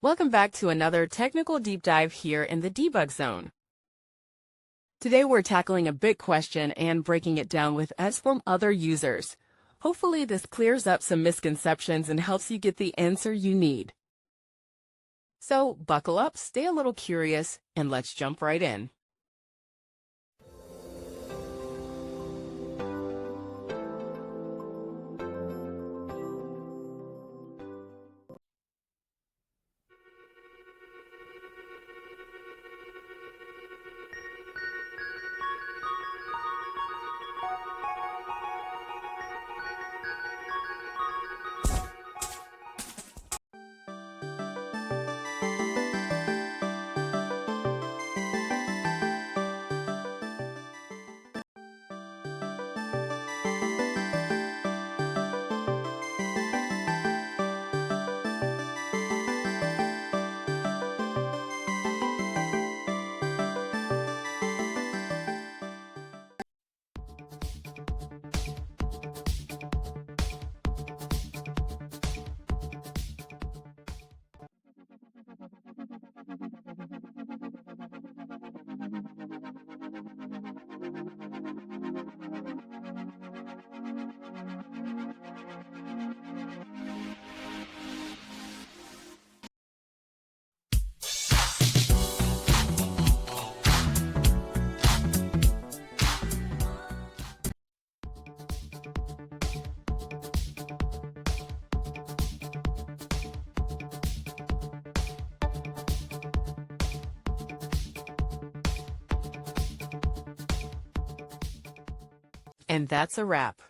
Welcome back to another technical deep dive here in the debug zone. Today we're tackling a big question and breaking it down with us from other users. Hopefully this clears up some misconceptions and helps you get the answer you need. So buckle up, stay a little curious, and let's jump right in. And that's a wrap.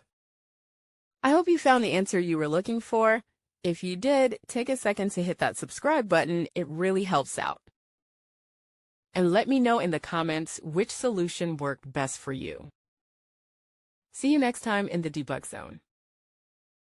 I hope you found the answer you were looking for. If you did, take a second to hit that subscribe button. It really helps out. And let me know in the comments which solution worked best for you. See you next time in the debug zone.